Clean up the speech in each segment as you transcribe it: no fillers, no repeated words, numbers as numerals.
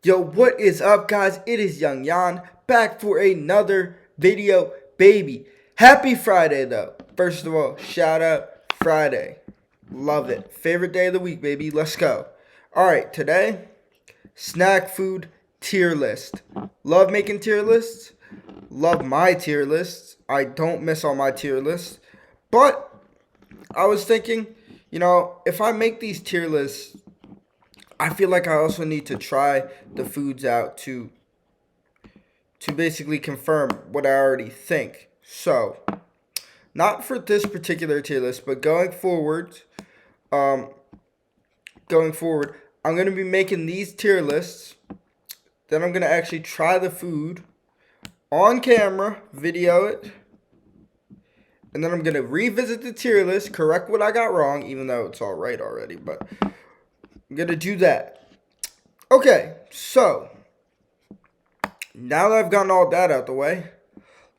Yo, what is up, guys? It is Young Yan back for another video, baby. Happy Friday, though. First of all, shout out Friday. Love it. Favorite day of the week, baby. Let's go. All right, today, snack food tier list. Love making tier lists. Love my tier lists. I don't miss on my tier lists. But I was thinking, if I make these tier lists, I feel like I also need to try the foods out to basically confirm what I already think. So, not for this particular tier list, but um, going forward, I'm gonna be making these tier lists. Then I'm gonna actually try the food on camera, video it, and then I'm gonna revisit the tier list, correct what I got wrong, even though it's all right already. But I'm gonna do that. Okay, so now that I've gotten all that out the way,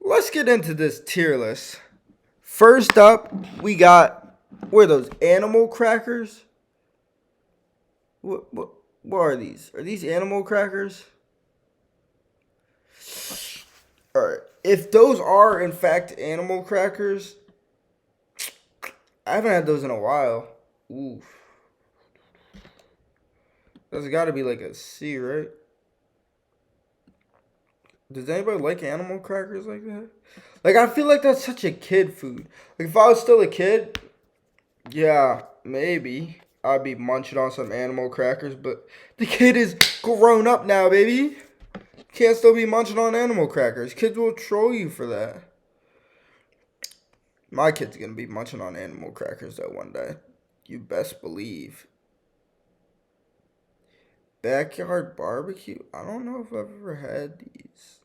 let's get into this tier list. First up, we got, what are those, animal crackers? What are these? Are these animal crackers? Alright, if those are in fact animal crackers, I haven't had those in a while. Oof. That's got to be like a C, right? Does anybody like animal crackers like that? Like, I feel like that's such a kid food. Like, if I was still a kid, yeah, maybe I'd be munching on some animal crackers. But the kid is grown up now, baby. Can't still be munching on animal crackers. Kids will troll you for that. My kid's gonna be munching on animal crackers, though, one day. You best believe. Backyard barbecue? I don't know if I've ever had these.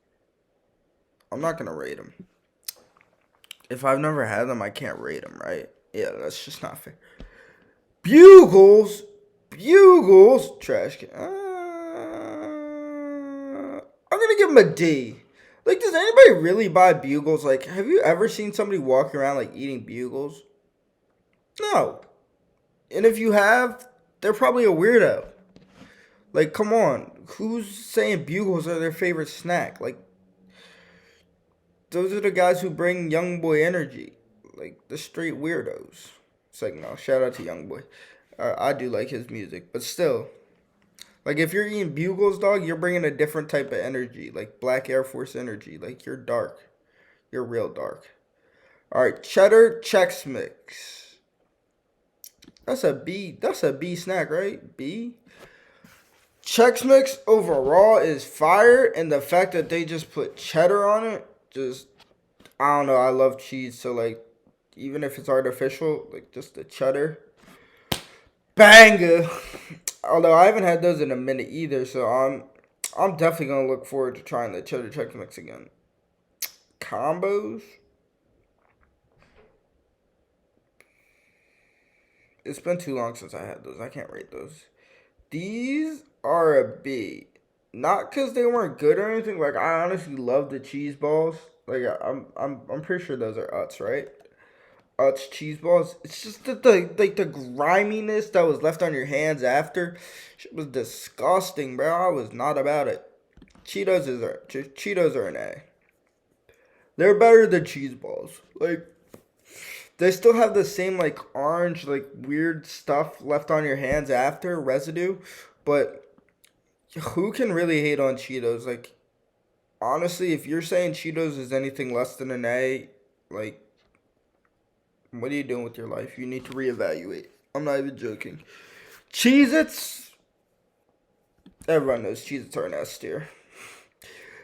I'm not going to rate them. If I've never had them, I can't rate them, right? Yeah, that's just not fair. Bugles? Trash can. I'm going to give them a D. Like, does anybody really buy Bugles? Like, have you ever seen somebody walking around, like, eating Bugles? No. And if you have, they're probably a weirdo. Like, come on. Who's saying Bugles are their favorite snack? Like, those are the guys who bring young boy energy. Like, the straight weirdos. It's like, no, shout out to young boy. I do like his music. But still, like, if you're eating Bugles, dog, you're bringing a different type of energy. Like, Black Air Force energy. Like, you're dark. You're real dark. Alright, cheddar Chex Mix. That's a B snack, right? B? Chex Mix overall is fire, and the fact that they just put cheddar on it, I don't know, I love cheese, so, like, even if it's artificial, like, just the cheddar, banger. Although I haven't had those in a minute either, so I'm definitely gonna look forward to trying the cheddar Chex Mix again. Combos? It's been too long since I had those. I can't rate those. These are a B. Not because they weren't good or anything. Like, I honestly love the cheese balls. Like, I'm pretty sure those are Utz, right? Utz cheese balls. It's just the griminess that was left on your hands after. Shit was disgusting, bro. I was not about it. Cheetos are an A. They're better than cheese balls. Like, they still have the same, like, orange, like, weird stuff left on your hands after, residue. But who can really hate on Cheetos? Like, honestly, if you're saying Cheetos is anything less than an A, like, what are you doing with your life? You need to reevaluate. I'm not even joking. Cheez-Its. Everyone knows Cheez-Its are an S tier.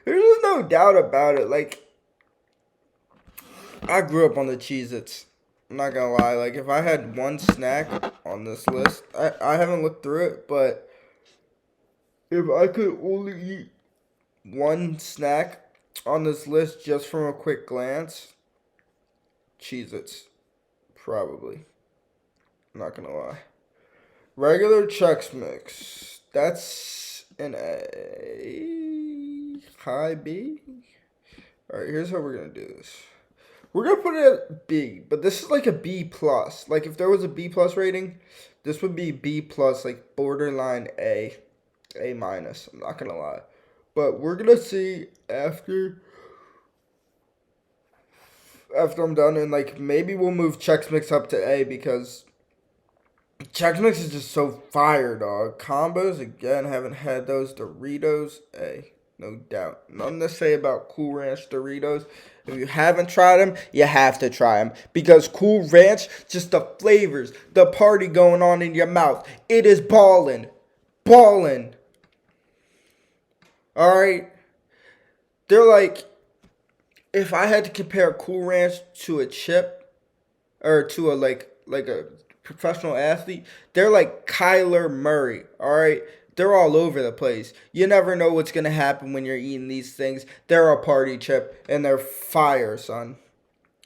There's just no doubt about it. Like, I grew up on the Cheez-Its. I'm not gonna lie. Like, if I had one snack on this list, I haven't looked through it, but if I could only eat one snack on this list just from a quick glance, Cheez-Its. Probably. I'm not gonna lie. Regular Chex Mix. That's an A. High B. Alright, here's how we're gonna do this. We're gonna put it at B, but this is like a B plus. Like, if there was a B plus rating, this would be B plus, like borderline A. A minus. I'm not gonna lie, but we're gonna see after I'm done, and like maybe we'll move Chex Mix up to A because Chex Mix is just so fire, dog. Combos again, haven't had those. Doritos A, no doubt. Nothing to say about Cool Ranch Doritos. If you haven't tried them, you have to try them because Cool Ranch, just the flavors, the party going on in your mouth. It is ballin', ballin'. All right, they're like, if I had to compare Cool Ranch to a chip or to a like a professional athlete, they're like Kyler Murray. All right, they're all over the place. You never know what's gonna happen when you're eating these things. They're a party chip and they're fire, son.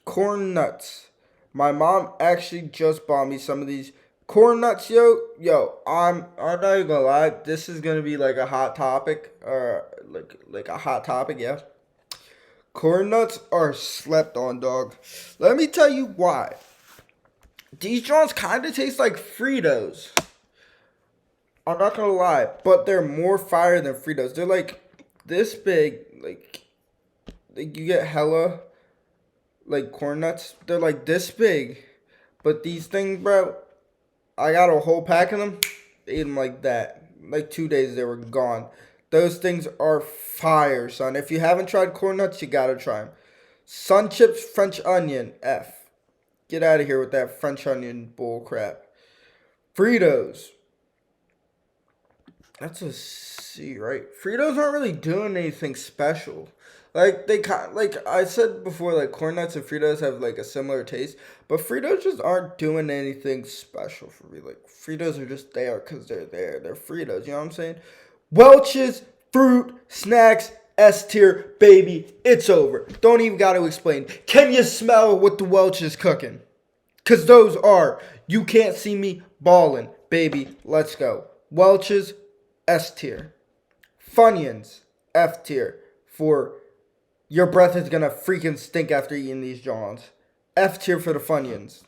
Corn nuts. My mom actually just bought me some of these corn nuts, yo. I'm not even gonna lie. This is gonna be like a hot topic, like a hot topic, yeah. Corn nuts are slept on, dog. Let me tell you why. These joints kind of taste like Fritos. I'm not gonna lie, but they're more fire than Fritos. They're like this big, like you get hella like corn nuts. They're like this big, but these things, bro, I got a whole pack of them. Ate them like that. Like 2 days they were gone. Those things are fire, son. If you haven't tried corn nuts, you gotta try them. Sun Chips French Onion, F. Get out of here with that French onion bull crap. Fritos. That's a C, right? Fritos aren't really doing anything special. Like like I said before, like corn nuts and Fritos have like a similar taste, but Fritos just aren't doing anything special for me. Like Fritos are just there because they're there. They're Fritos. You know what I'm saying? Welch's fruit snacks S tier, baby. It's over. Don't even got to explain. Can you smell what the Welch is cooking? Cause those are. You can't see me ballin', baby. Let's go. Welch's S tier. Funyuns F tier for your breath is gonna freaking stink after eating these Johns. F tier for the Funyuns.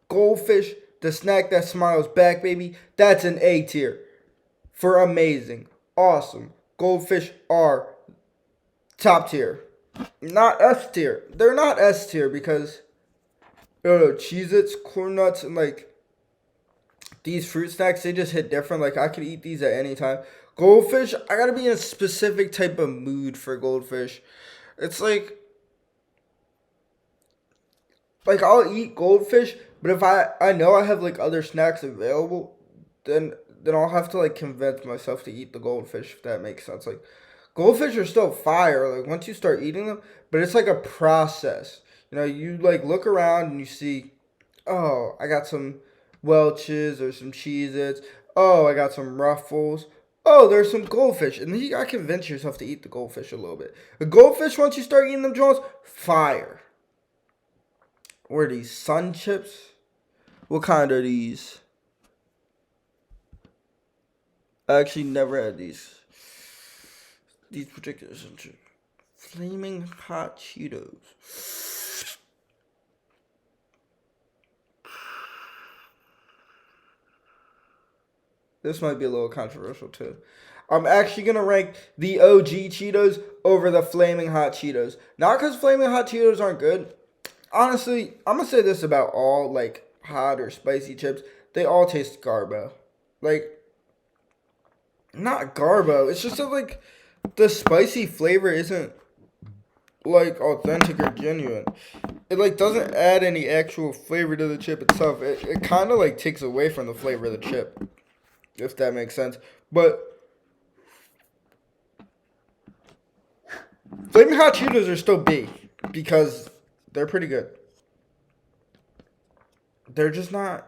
Goldfish, the snack that smiles back, baby. That's an A tier for amazing, awesome. Goldfish are top tier. Not S tier. They're not S tier because Cheez-Its, Corn Nuts, and like these fruit snacks, they just hit different. Like I could eat these at any time. Goldfish, I gotta be in a specific type of mood for Goldfish. It's like I'll eat Goldfish, but if I know I have like other snacks available, then I'll have to like convince myself to eat the Goldfish, if that makes sense. Like Goldfish are still fire, like once you start eating them, but it's like a process. You know, you like look around and you see, oh, I got some Welch's or some Cheez-Its. Oh, I got some Ruffles. Oh, there's some Goldfish. And then you gotta convince yourself to eat the Goldfish a little bit. The Goldfish, once you start eating them joints, fire. What are these? Sun Chips? What kind are these? I actually never had these. These particular Sun Chips. Flaming Hot Cheetos. This might be a little controversial too. I'm actually going to rank the OG Cheetos over the Flaming Hot Cheetos. Not because Flaming Hot Cheetos aren't good. Honestly, I'm going to say this about all like hot or spicy chips. They all taste garbo. Like, not garbo. It's just that like the spicy flavor isn't like authentic or genuine. It like doesn't add any actual flavor to the chip itself. It kind of like takes away from the flavor of the chip, if that makes sense. But Flaming Hot Cheetos are still B because they're pretty good. They're just not.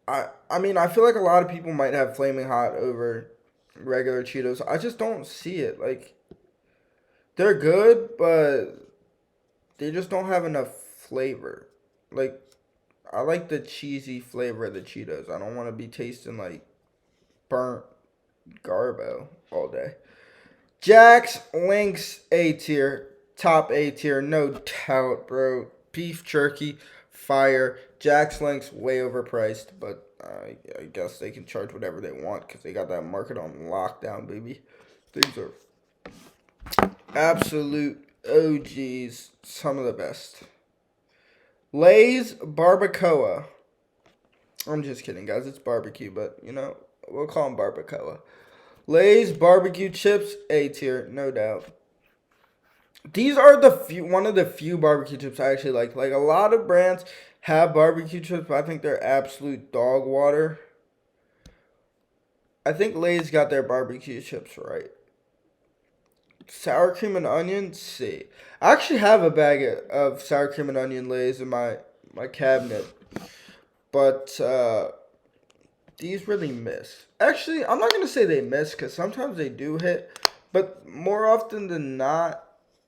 I mean, I feel like a lot of people might have Flaming Hot over regular Cheetos. I just don't see it. Like, they're good, but they just don't have enough flavor. Like, I like the cheesy flavor of the Cheetos. I don't want to be tasting like burnt garbo all day. Jack's Links A tier. Top A tier, no doubt, bro. Beef jerky, fire. Jack's Links, way overpriced, but I guess they can charge whatever they want because they got that market on lockdown, baby. These are absolute OGs, some of the best. Lay's Barbacoa. I'm just kidding, guys. It's barbecue, but, you know, we'll call them Barbacoa. Lay's barbecue chips, A tier, no doubt. These are one of the few barbecue chips I actually like. Like, a lot of brands have barbecue chips, but I think they're absolute dog water. I think Lay's got their barbecue chips right. Sour cream and onion, C. I actually have a bag of sour cream and onion Lay's in my cabinet. But these really miss. Actually, I'm not going to say they miss because sometimes they do hit. But more often than not,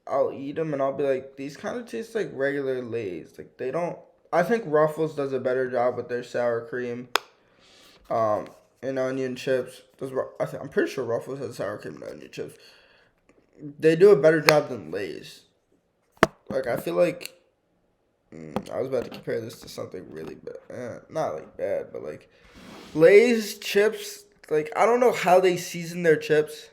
I'll eat them and I'll be like, these kind of taste like regular Lay's. Like, they don't. I think Ruffles does a better job with their sour cream and onion chips. I'm pretty sure Ruffles has sour cream and onion chips. They do a better job than Lay's. Like, I feel like I was about to compare this to something really bad. Not like bad, but like Lay's chips. Like, I don't know how they season their chips.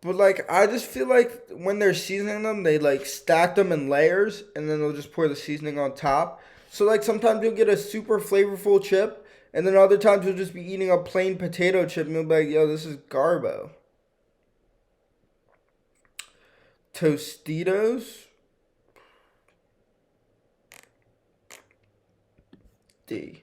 But, like, I just feel like when they're seasoning them, they, like, stack them in layers, and then they'll just pour the seasoning on top. So, like, sometimes you'll get a super flavorful chip, and then other times you'll just be eating a plain potato chip, and you'll be like, yo, this is garbo. Tostitos. D.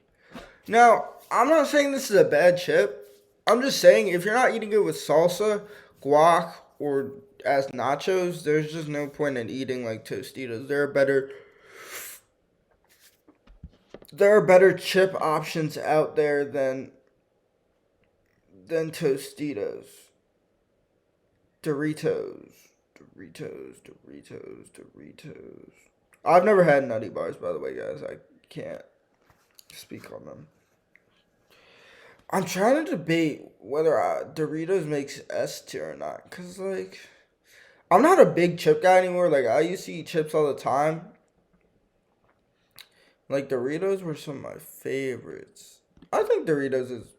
Now, I'm not saying this is a bad chip. I'm just saying if you're not eating it with salsa, guac, or as nachos, there's just no point in eating like Tostitos. There are better chip options out there than Tostitos. Doritos. I've never had Nutty Bars, by the way, guys. I can't speak on them. I'm trying to debate whether Doritos makes S tier or not. Because, like, I'm not a big chip guy anymore. Like, I used to eat chips all the time. Like, Doritos were some of my favorites. I think Doritos is...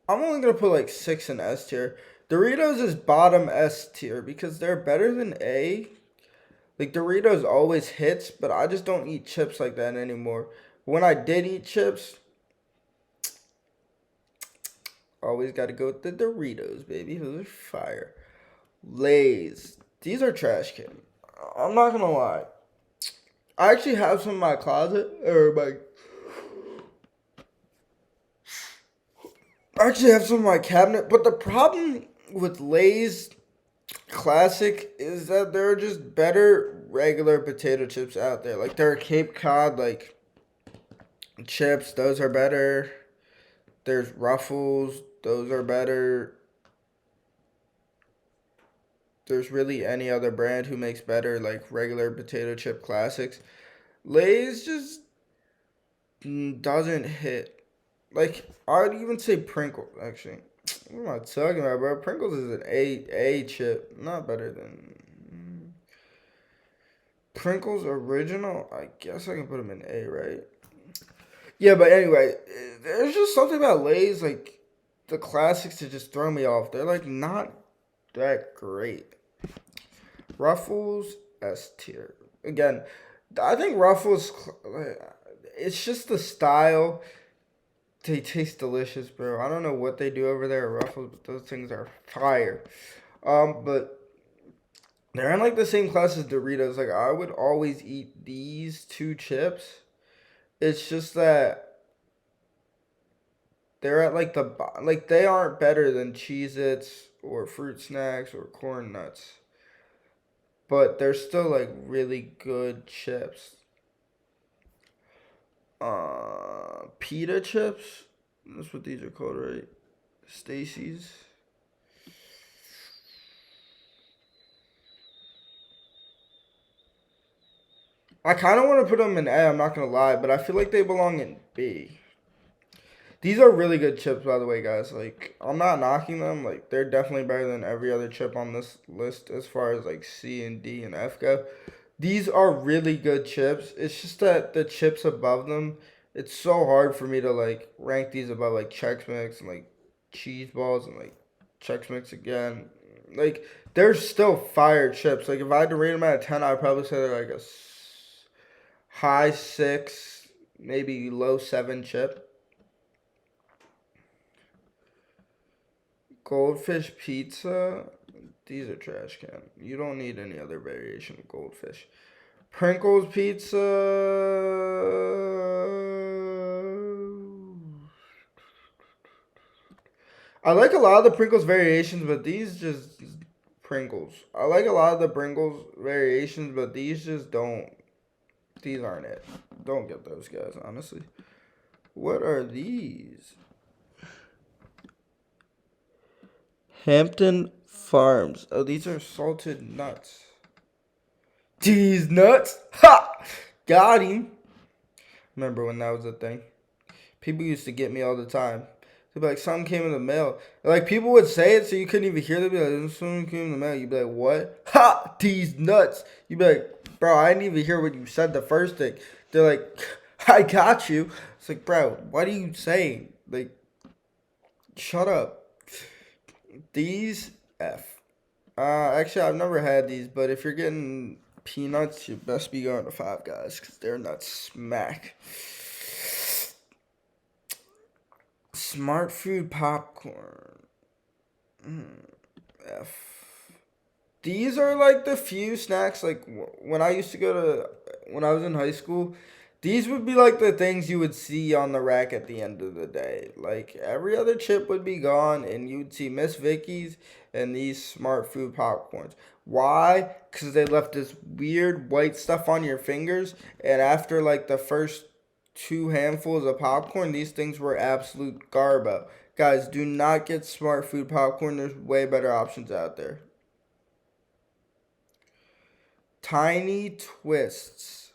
I'm only going to put, like, 6 in S tier. Doritos is bottom S tier because they're better than A. Like, Doritos always hits, but I just don't eat chips like that anymore. When I did eat chips... Always got to go with the Doritos, baby. Those are fire. Lay's. These are trash can. I'm not going to lie. I actually have some in my closet. I actually have some in my cabinet. But the problem with Lay's Classic is that there are just better regular potato chips out there. Like, there are Cape Cod, like, chips. Those are better. There's Ruffles. Those are better. There's really any other brand who makes better, like, regular potato chip classics. Lay's just doesn't hit. Like, I'd even say Pringles, actually. What am I talking about, bro? Pringles is an A chip. Not better than... Pringles original? I guess I can put them in A, right? Yeah, but anyway, there's just something about Lay's, like, the classics that just throw me off. They're, like, not that great. Ruffles, S tier. Again, I think Ruffles, it's just the style. They taste delicious, bro. I don't know what they do over there at Ruffles, but those things are fire. But they're in, like, the same class as Doritos. Like, I would always eat these two chips. It's just that they're at, like, they aren't better than Cheez-Its or Fruit Snacks or Corn Nuts. But they're still, like, really good chips. Pita chips? That's what these are called, right? Stacy's. I kind of want to put them in A, I'm not going to lie, but I feel like they belong in B. These are really good chips, by the way, guys. Like, I'm not knocking them. Like, they're definitely better than every other chip on this list as far as, like, C and D and F go. These are really good chips. It's just that the chips above them it's so hard for me to like rank these above like Chex Mix and like cheese balls and like Chex Mix again. Like they're still fire chips. Like if I had to rate them out of 10, I'd probably say they're like a high 6, maybe low 7 chip. Goldfish pizza. These are trash can. You don't need any other variation of Goldfish. Pringles pizza. I like a lot of the Pringles variations, but these just Pringles. I like a lot of the Pringles variations, but these just don't. These aren't it. Don't get those guys, honestly. What are these? Hampton Farms. Oh, these are salted nuts. These nuts? Ha! Got him. Remember when that was a thing? People used to get me all the time. They'd be like, something came in the mail. Like, people would say it so you couldn't even hear them. They'd be like, something came in the mail. You'd be like, what? Ha! These nuts. You'd be like, bro, I didn't even hear what you said the first thing. They're like, I got you. It's like, bro, what are you saying? Like, shut up. These F. Actually, I've never had these, but if you're getting peanuts, you best be going to Five Guys, because they're nuts smack. Smart food popcorn. F. These are like the few snacks, like when I used to go to, when I was in high school, these would be like the things you would see on the rack at the end of the day. Like every other chip would be gone and you would see Miss Vicky's and these smart food popcorns. Why? Because they left this weird white stuff on your fingers, and after like the first 2 handfuls of popcorn, these things were absolute garbo. Guys, do not get smart food popcorn. There's way better options out there. Tiny Twists.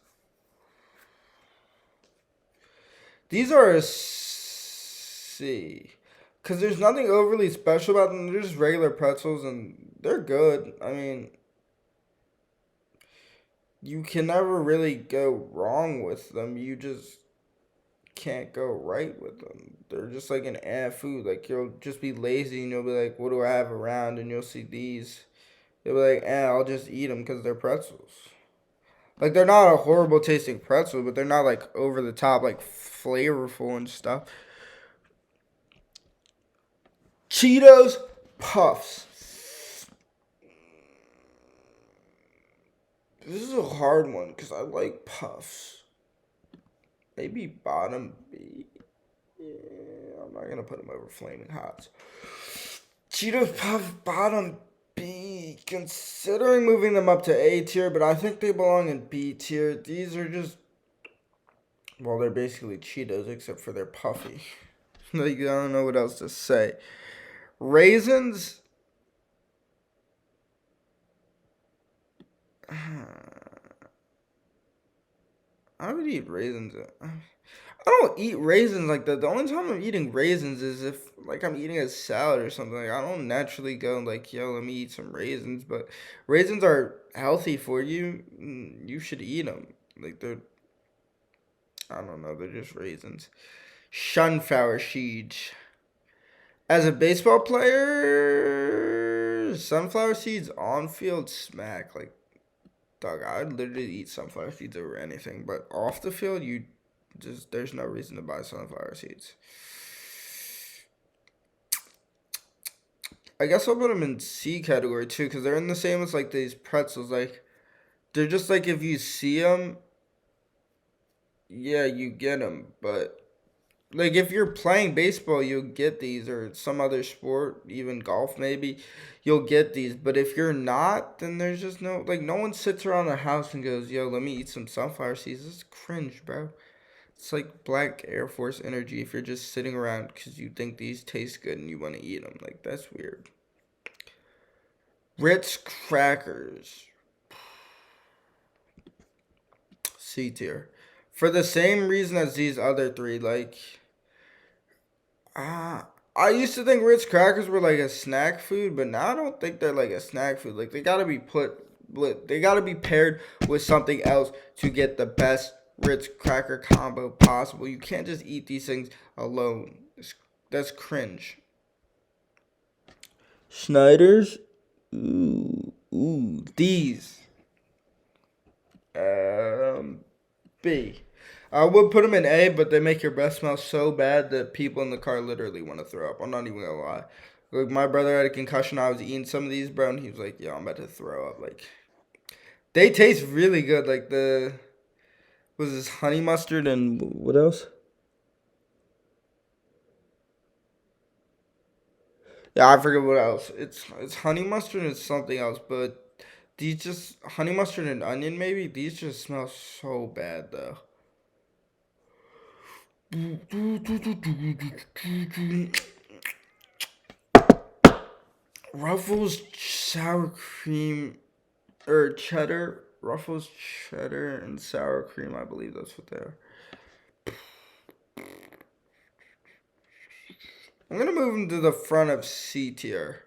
These are a C. Because there's nothing overly special about them. They're just regular pretzels and they're good. I mean, you can never really go wrong with them. You just can't go right with them. They're just like an food. Like you'll just be lazy and you'll be like, what do I have around? And you'll see these. You'll be like, I'll just eat them because they're pretzels. Like they're not a horrible tasting pretzel, but they're not like over the top, like flavorful and stuff. Cheetos Puffs. This is a hard one because I like Puffs. Maybe bottom B. Yeah, I'm not going to put them over Flaming Hots. Cheetos Puffs bottom B. Considering moving them up to A tier, but I think they belong in B tier. These are just, well, they're basically Cheetos except for they're puffy. Like, I don't know what else to say. Raisins. I would eat raisins. I don't eat raisins like that. The only time I'm eating raisins is if like I'm eating a salad or something. Like I don't naturally go like, yo, let me eat some raisins. But raisins are healthy for you. You should eat them. Like they're, I don't know, they're just raisins. Sunflower seeds. As a baseball player, sunflower seeds on field smack. Like, dog, I'd literally eat sunflower seeds over anything. But off the field, you just, there's no reason to buy sunflower seeds. I guess I'll put them in C category too, because they're in the same as like these pretzels. Like, they're just like if you see them, yeah, you get them. But like if you're playing baseball, you'll get these, or some other sport, even golf maybe, you'll get these. But if you're not, then there's just no, like no one sits around the house and goes, yo, let me eat some sunflower seeds. It's cringe, bro. It's like Black Air Force energy if you're just sitting around because you think these taste good and you want to eat them. Like, that's weird. Ritz Crackers. C tier. For the same reason as these other three, like, I used to think Ritz Crackers were like a snack food, but now I don't think they're like a snack food. Like, they gotta be paired with something else to get the best Ritz Cracker combo possible. You can't just eat these things alone. That's cringe. Snyder's. Ooh, these. B. I would put them in A, but they make your breath smell so bad that people in the car literally want to throw up. I'm not even gonna lie. Like, my brother had a concussion. I was eating some of these, bro, and he was like, "Yo, I'm about to throw up." Like, they taste really good. Like was this honey mustard and what else? Yeah, I forget what else. It's honey mustard and something else, but these just honey mustard and onion maybe. These just smell so bad though. Ruffles sour cream or cheddar. Ruffles cheddar and sour cream. I believe that's what they are. I'm gonna move them to the front of C tier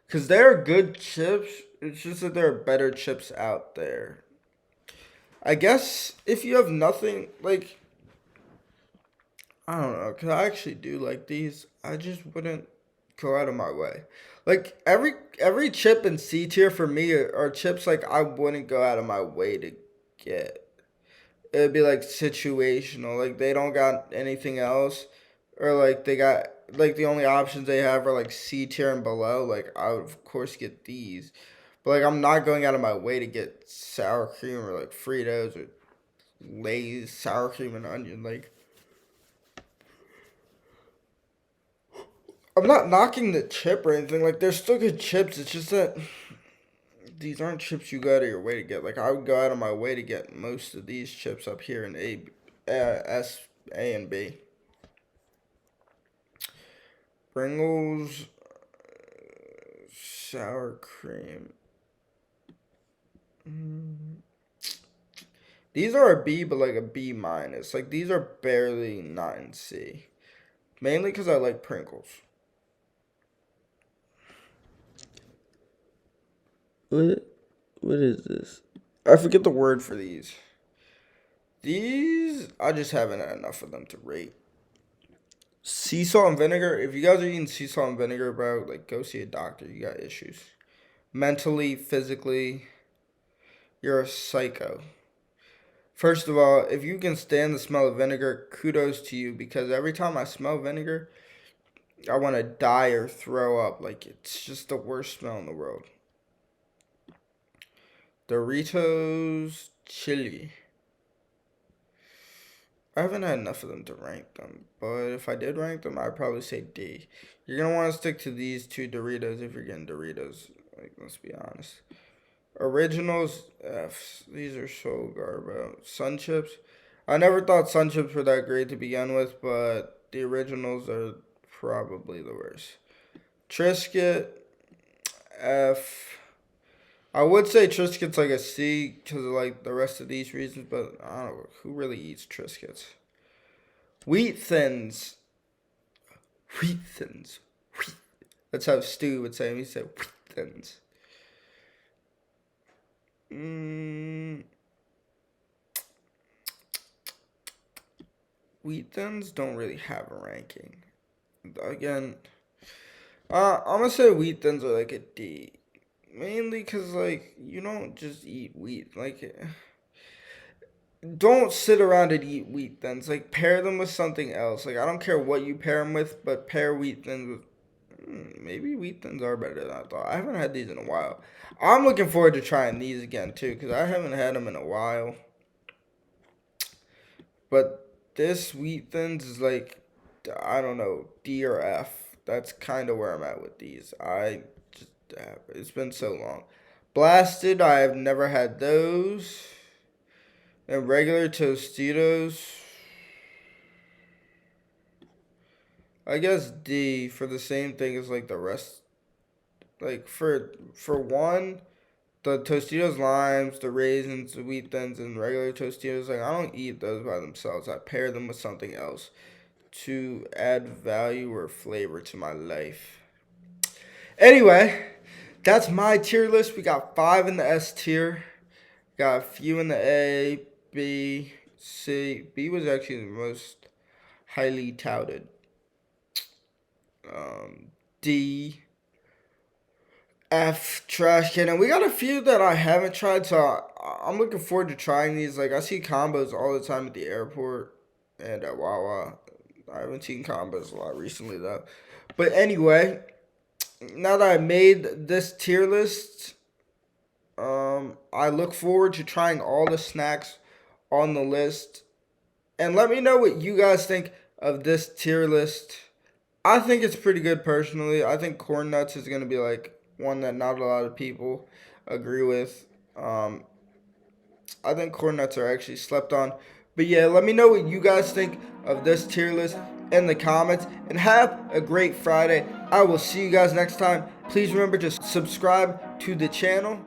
because they're good chips. It's just that there are better chips out there. I guess if you have nothing like I don't know, cause I actually do like these. I just wouldn't go out of my way. Like every chip in C tier for me are chips like I wouldn't go out of my way to get. It'd be like situational. Like they don't got anything else, or like they got like the only options they have are like C tier and below. Like I would of course get these, but like I'm not going out of my way to get sour cream or like Fritos or Lay's sour cream and onion. Like I'm not knocking the chip or anything. Like they're still good chips. It's just that these aren't chips you go out of your way to get. Like I would go out of my way to get most of these chips up here in S, A, and B. Pringles, sour cream. These are a B, but like a B minus. Like these are barely 9C. Mainly because I like Pringles. What is this? I forget the word for these. These, I just haven't had enough of them to rate. Sea salt and vinegar. If you guys are eating sea salt and vinegar, bro, like go see a doctor. You got issues. Mentally, physically, you're a psycho. First of all, if you can stand the smell of vinegar, kudos to you because every time I smell vinegar, I want to die or throw up. Like it's just the worst smell in the world. Doritos chili. I haven't had enough of them to rank them, but if I did rank them, I'd probably say D. You're gonna want to stick to these two Doritos if you're getting Doritos. Like, let's be honest. Originals, Fs. These are so garbage. Sun chips. I never thought sun chips were that great to begin with, but the originals are probably the worst. Triscuit, F. I would say Triscuit's like a C because of like the rest of these reasons, but I don't know who really eats Triscuits. Wheat Thins. Wheat Thins. Wheat. That's how Stu would say. He said Wheat Thins. Wheat Thins don't really have a ranking. Again, I'm gonna say Wheat Thins are like a D. Mainly because, like, you don't just eat wheat. Like, don't sit around and eat wheat thins. Like, pair them with something else. Like, I don't care what you pair them with, but pair wheat thins with. Maybe wheat thins are better than I thought. I haven't had these in a while. I'm looking forward to trying these again, too, because I haven't had them in a while. But this wheat thins is like, I don't know, D or F. That's kind of where I'm at with these. It's been so long. Blasted, I have never had those. And regular Tostitos, I guess D for the same thing as like the rest. Like for one, the Tostitos limes, the raisins, the wheat thins, and regular Tostitos, like I don't eat those by themselves. I pair them with something else to add value or flavor to my life. Anyway, that's my tier list. We got 5 in the S tier. Got a few in the A, B, C. B was actually the most highly touted. D. F. Trash can. And we got a few that I haven't tried, so I'm looking forward to trying these. Like, I see combos all the time at the airport and at Wawa. I haven't seen combos a lot recently, though. But anyway, now that I made this tier list, I look forward to trying all the snacks on the list. And let me know what you guys think of this tier list. I think it's pretty good personally. I think Corn Nuts is going to be like one that not a lot of people agree with. I think Corn Nuts are actually slept on. But yeah, let me know what you guys think of this tier list in the comments. And have a great Friday. I will see you guys next time. Please remember to subscribe to the channel.